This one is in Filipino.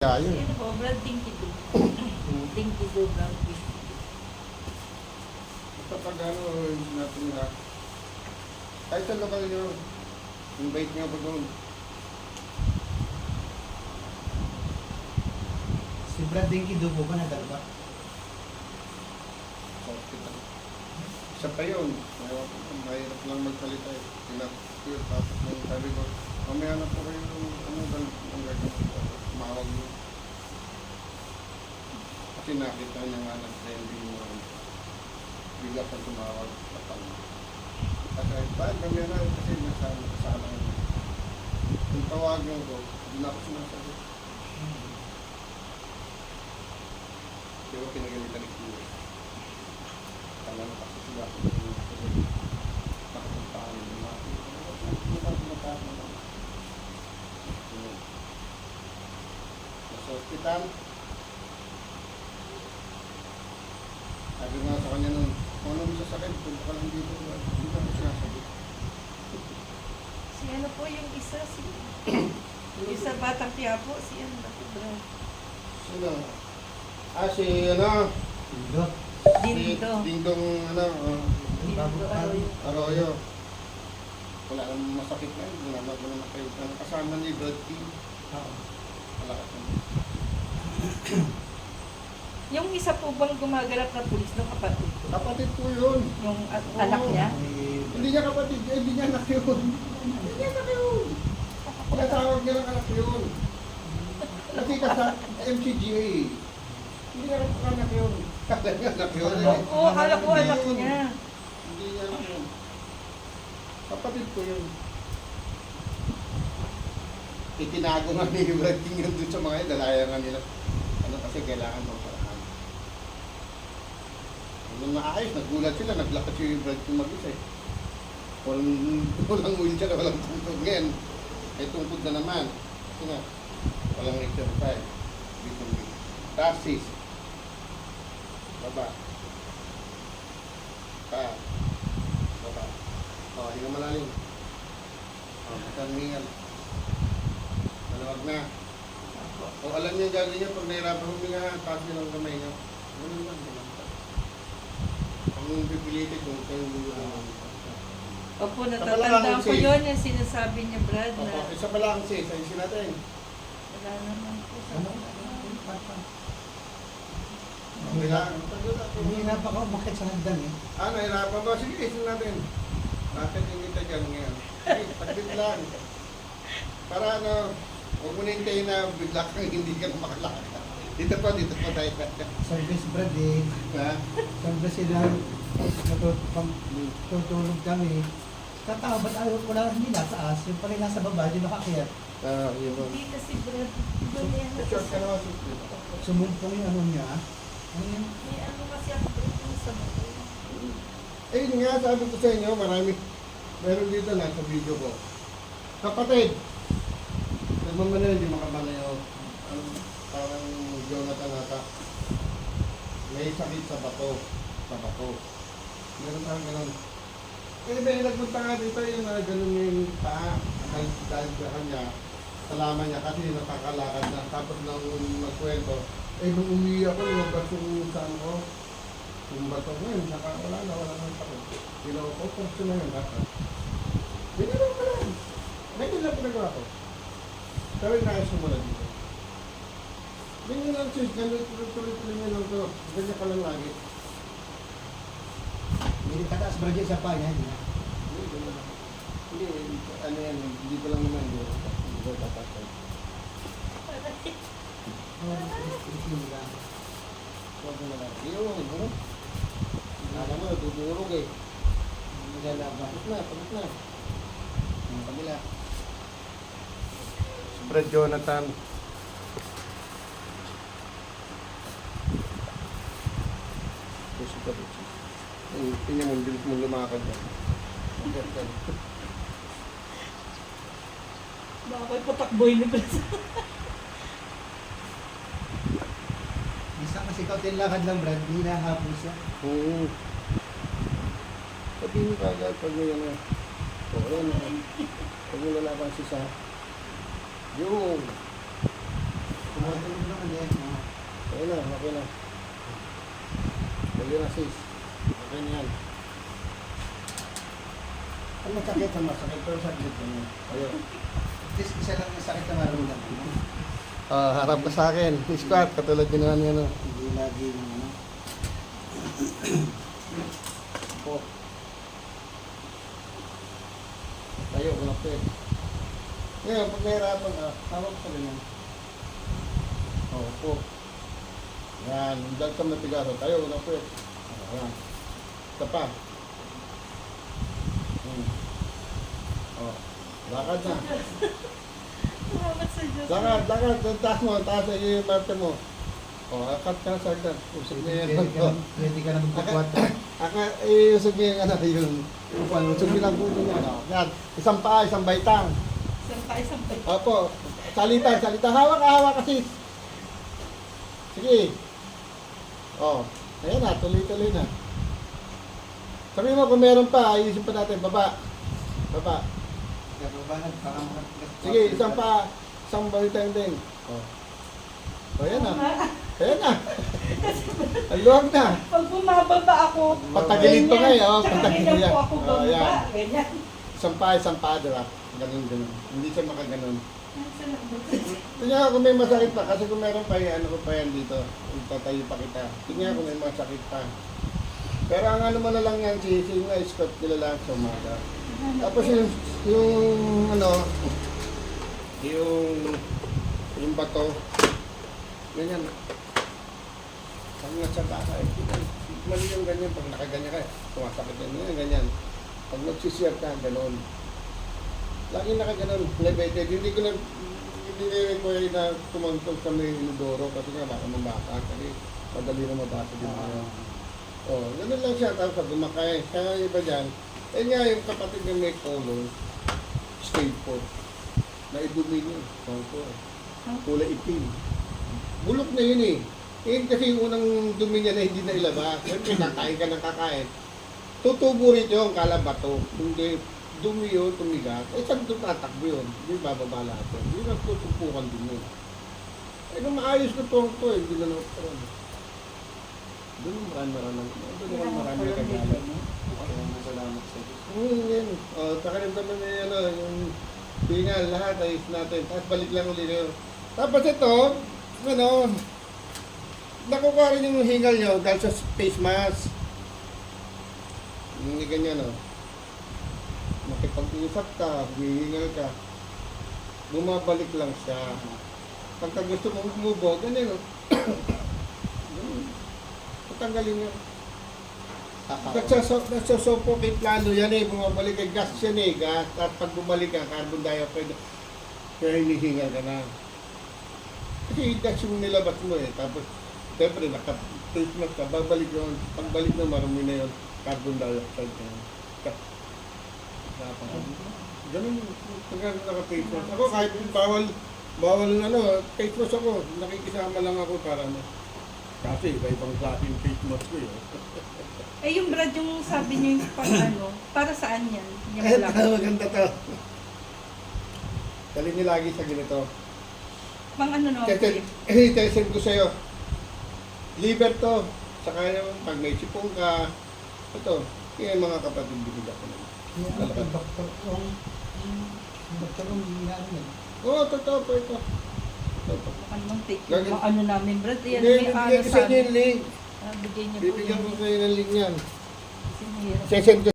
Tayo. Ano po, Brad Dinky Do. Dinky Do, Brad Dinky Do. Kapag ano, natin nila. Kahit sa lokal nyo, invite nyo ako doon. Si Brad Dinky Do po ba nadalba? Isa pa yun. Mahirap lang magsalita eh. Tapos nung sabi ko, mamaya na po kayo ano, ang gagawin. Tumawag mo. Kasi nakita niya nga nag-trending mo. Bigla pa tumawag. Kasi bakit mamaya na kasi nasala yun. Kung tawagan ko, hindi na ako sinasagot. Pero pinagalitan ni Kuya. Kala na kasi sila kung nakapuntaan yung mga sa hospital. Sabi nga sa kanya nun, kung ano mo sasakit, punta ka lang dito. Hindi na ako sinasagot. Si ano po yung isa, yung isa Batang Quiapo, si ano na po, Brad. Sino? Si ano? Dindo. Dindo. Dingdong ano, Dindo Arroyo. Arroyo. Wala namang masakit na yun. Wala naman kayo. Kasama ni Brad T. Oo. Malakas na. Yung isa po bang gumaganap na pulis ng kapatid ko? Kapatid ko yun. Yung anak niya? Hindi niya kapatid, hindi niya anak yun. Hindi niya anak yun. Pinatawag niya ng anak yun. Kasi sa MCGA. Hindi niya anak yun. Kala niya anak yun. Oo, akala ko anak niya. Hindi niya anak yun. Kapatid ko yun. Itinago nga ni Brad King yun dun sa mga yun. Dalaya nga nila. Ano kasi kailangan mo paraan. Nung naayos, nagulat sila. Naglakad si Brad King mag-isa eh. Walang wheelchair, walang tungkod ngayon. May tungkod na naman. Kasi nga, walang exercise. Bitong-bit. Taxis. Baba. Pa. Baba. O, hindi na malalim. O, matanmingan. Maluwag na. O, alam niyo yung gagawin niyo pag nahirapan huminga, taas niyo lang kamay niyo. Ano lang, ang pipilitin kung kayo Opo, natatandaan ko yun yung sinasabi niya, Brad, na Opo, isa pa lang sis, ayusin natin. wala naman po sa Ano? Okay lang. Hindi na pa ako umakit sa hagdan eh. Nahirapan ba? Sige, ayusin natin. Natin yung kita dyan ngayon. Sige, taglit lang. Para ano, huwag mo na hintayin na bigla kang hindi ka na makalakad. Dito pa tayo. Service Brad eh. Ha? Service sila. Tutulog kami. Tatawa, ba't ayaw ko lang hindi nasa as? Yung pala nasa baba, yung nakakiyat. Yun. Hindi kasi, Brad, iba na yan. Short ka naman sis. Sumumpong yung ano niya. Ano yun? May ano kasi ako, Brad, yung sa bato. Eh, yun nga, sabi ko sa inyo, meron dito na sa video ko. Kapatid, nagmamana hindi makabalayo. Parang Jonathan ata. May sakit sa bato. Meron parang ganun. Eh, may nagpunta nga dito yung ganun yung paa. Dahil sa kanya, salaman niya kasi nakakalakad na. Tapos nang magkwento, nung uwi ako, lumabas yung saan ko. Yung bato ngayon, wala na ako. Pagso na yun, bata. Hindi lang pala. Ganyan lang pinagawa ko. Pero inayos ko mula dito. Ganyan lang sis, tuloy-tuloy mo lang ito. Ganyan ka lang lagi. Hindi kataas Brad yung sa pa niya. Hindi na. Hindi, ano yan, hindi ko lang naman. Hindi ko tatapos. Huwag mo na lang. Yun. Alam mo, tutulog eh. Pagod na. Ang kabila. Brad Jonathan. Puso ka po. Tingnan mo, bilis mo lumakad yan. Baka ko'y patakboy ni Brad. Isa kasi kautin lakad lang Brad, hindi nakahapon siya. Oo. Sabihin ka agad pag may ano. Oo, yan. Pag may lalaban siya sa... Yung. Tumutulog naman yan. Okay na, okay na. Dali na sis. Okay na yan. Ang masakit ang masakit, pero saglit ko na. Ayun. At least isa lang yung sakit na maramdaman mo. Harap ka sa akin. Squat, katulad din naman yan. Hindi lagi yung ano. Po. Tayo, kung pwede. Ngayon, pag nahirapan ka, hawak ka rin yan. Oo, po. Yan, dahil ka matigaso. Tayo, kung pwede. Yan. Isa pa. Oh, lakad na. Salamat sa Diyos. Lakad. Taas mo, taas yung parte mo. Oh, akad ka sa agad. Usap niya yan. Pwede ka naman magkukwata. Usap niya yung ano, yung upuan. Usap niya lang puto niya. No? Yan, isang paa, isang baitang. Isang pa. Opo, salita. Hawak kasi. Sige. Oh, ayan na, tuloy-tuloy na. Sabi mo kung meron pa, ayusin pa natin, baba. Sige, isang pa, isang balitang din. Oh. Oh, ayan na. Ang luwag na. Pag bumababa ako, Patagilid pa ngayon, oh. Tsaka Patagilid ganyan yan. po ako Oh, bumaba. ayan. Ganyan. Isang pa, diba? Ganun. Hindi siya makaganon. Salamat. Tingnan kung may masakit pa, kasi kung meron pa yan, ano ko pa yan dito. Tatayo pa kita. Tingnan kung may masakit pa. Pero ang ano mo na lang yan, yung Scott nila lang sa umaga. Tapos yung bato, ganyan. Pag natsaka ka, mali yung ganyan, pag nakaganyan ka, sumasakit yan, ganyan. Pag nagsisiyar ka, gano'n. Lagi nakaganon, elevated. Hindi require na tumangtog sa may inodoro kasi nga baka mabasa. Kasi madali na mabasa din ngayon. Oh, ganun lang siya. Tapos pag gumakay, kaya iba dyan, eh nga yung kapatid ng may colon, stage 4, na idumi niya. Kulay itim. Bulok na yun eh. Eh kasi yung unang dumi niya na hindi na ilabas. Siyempre, kakain ka ng kakain. Tutubo rin yung kalabato. Hindi, dumi yun, tumigas. Eh saan ito tatakbo yun? Hindi bababa lahat yun. Hindi na tutumpukan din yun. Eh nung maayos na to, hindi na naman. Doon marami kagalan. Salamat sa Diyos. Yan. O, pakiramdaman na yan, yung tingal, lahat, ayos natin. Tapos balik lang ulit yun. Tapos ito, nakukuha rin yung hingal nyo dahil sa face mask. Hindi ganyan, makipag-usap ka, hihingal ka, bumabalik lang siya. Pagka gusto mong umubo, ganyan, patanggalin yun. Nagsusuffocate lalo yan bumabalik ka, gas yan gas. At pag bumalik ka, carbon dioxide, kaya hinihingal ka na. Kasi gas yung nilabas mo tapos, siyempre, naka-face mask ka, babalik yun. Pagbalik na marumi na yun, carbon dioxide na yun. Ganun, pagka naka-face mask. Ako kahit bawal face mask ako, nakikisama lang ako para kasi iba-ibang klase yung face mask ko Eh yung Brad, yung sabi niyo yung para saan yan? Yung Eh, black. maganda to. Dali niyo lagi sa ganito. Pang no? Testin ko sa'yo. Liver to. Saka yung pag may sipong ka. Ito. Yung mga kapatid binigyan ko naman. Yung doktor yung inaano yan. Oo, totoo po ito. Baka naman take Gagawin- yung namin, Brad. Yan, Hindi, may bibigyan ko sa inyo yung link. Bigyan niyo po Bibigyan ko sa inyo ng link yan. Kasi mahirap. Sesend ko